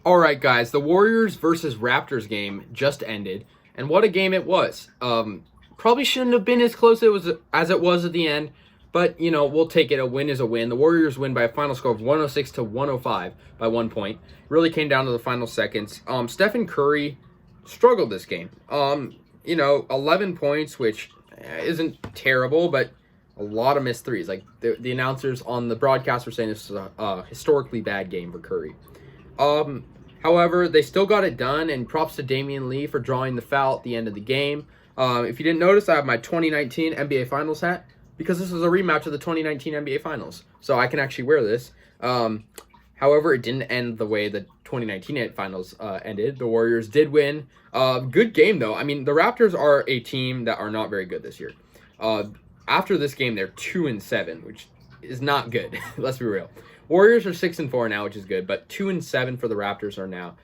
All right, guys, the Warriors versus Raptors game just ended, and what a game it was. Probably shouldn't have been as close as it was at the end, but we'll take it. A win is a win. The Warriors win by a final score of 106 to 105 by 1 point. Really came down to the final seconds. Stephen Curry struggled this game. 11 points, which isn't terrible, but a lot of missed threes. Like the announcers on the broadcast were saying this is a historically bad game for Curry. However, they still got it done, and props to Damion Lee for drawing the foul at the end of the game. If you didn't notice, I have my 2019 NBA Finals hat because this is a rematch of the 2019 NBA Finals, so I can actually wear this. However, it didn't end the way the 2019 Finals ended. The Warriors did win. Good game, though. I mean, the Raptors are a team that are not very good this year. After this game, they're 2-7, which is not good. Let's be real. Warriors are 6-4 now, which is good, but 2-7 for the Raptors are now.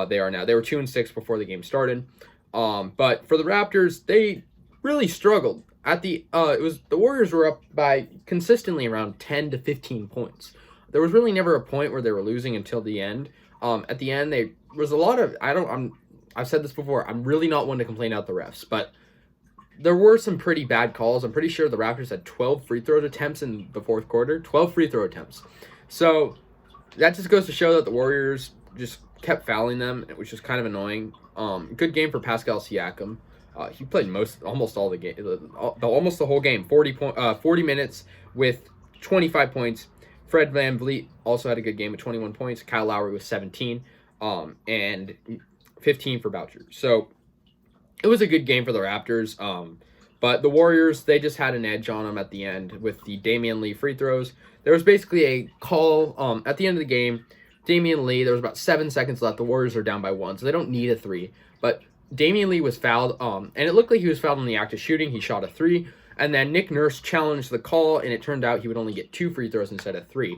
They are now. They were 2-6 before the game started. But for the Raptors, they really struggled. The Warriors were up by consistently around 10 to 15 points. There was really never a point where they were losing until the end. At the end, there was a lot of I've said this before. I'm really not one to complain out the refs, but there were some pretty bad calls. I'm pretty sure the Raptors had 12 free throw attempts in the fourth quarter. 12 free throw attempts. So that just goes to show that the Warriors just kept fouling them, which is kind of annoying. Good game for Pascal Siakam. He played almost all the game, almost the whole game. 40 minutes with 25 points. Fred VanVleet also had a good game with 21 points. Kyle Lowry with 17, and 15 for Boucher. So it was a good game for the Raptors. But the Warriors, they just had an edge on them at the end with the Damion Lee free throws. There was basically a call at the end of the game. Damion Lee, there was about 7 seconds left. The Warriors are down by 1, so they don't need a 3. But Damion Lee was fouled, and it looked like he was fouled on the act of shooting. He shot a 3, and then Nick Nurse challenged the call, and it turned out he would only get 2 free throws instead of 3.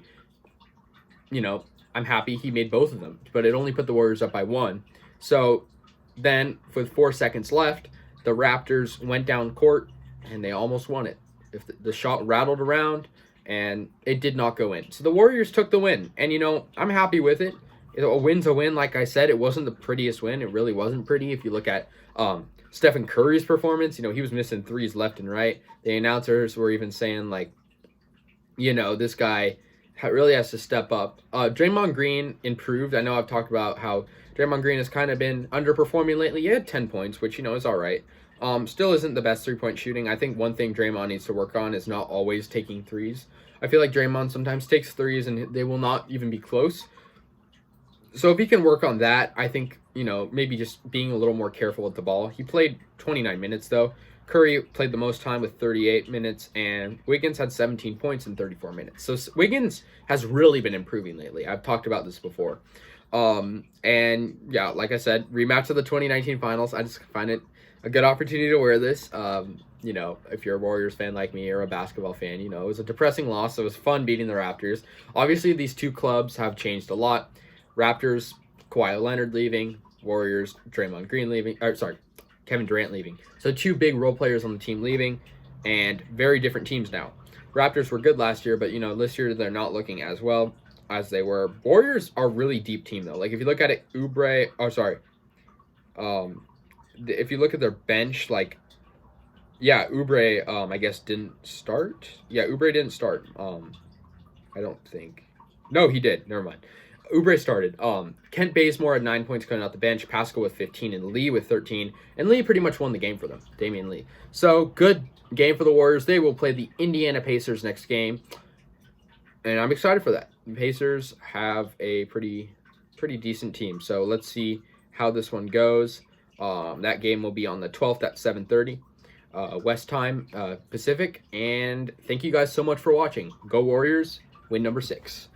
I'm happy he made both of them, but it only put the Warriors up by 1. So then, with 4 seconds left, the Raptors went down court, and they almost won it. If the shot rattled around, and it did not go in. So the Warriors took the win, and I'm happy with it. A win's a win, like I said. It wasn't the prettiest win. It really wasn't pretty. If you look at Stephen Curry's performance, he was missing threes left and right. The announcers were even saying, this guy really has to step up. Draymond Green improved. I know I've talked about how Draymond Green has kind of been underperforming lately. He had 10 points, which, is all right. Still isn't the best three-point shooting. I think one thing Draymond needs to work on is not always taking threes. I feel like Draymond sometimes takes threes and they will not even be close. So if he can work on that, I think, maybe just being a little more careful with the ball. He played 29 minutes, though. Curry played the most time with 38 minutes, and Wiggins had 17 points in 34 minutes. So Wiggins has really been improving lately. I've talked about this before. And yeah, like I said, rematch of the 2019 finals. I just find it a good opportunity to wear this. If you're a Warriors fan like me or a basketball fan, it was a depressing loss. It was fun beating the Raptors. Obviously, these two clubs have changed a lot. Raptors, Kawhi Leonard leaving. Warriors, Draymond Green leaving. Kevin Durant leaving. So 2 big role players on the team leaving, and very different teams now. Raptors were good last year, but this year they're not looking as well as they were. Warriors are a really deep team though. Like if you look at it, if you look at their bench, Oubre, I guess didn't start. Yeah, Oubre didn't start. I don't think. No, he did. Never mind. Oubre started. Kent Bazemore had 9 points coming out the bench, Pascal with 15, and Lee with 13. And Lee pretty much won the game for them, Damion Lee. So, good game for the Warriors. They will play the Indiana Pacers next game. And I'm excited for that. The Pacers have a pretty decent team. So, let's see how this one goes. That game will be on the 12th at 7:30 West Time, Pacific. And thank you guys so much for watching. Go Warriors. Win number 6.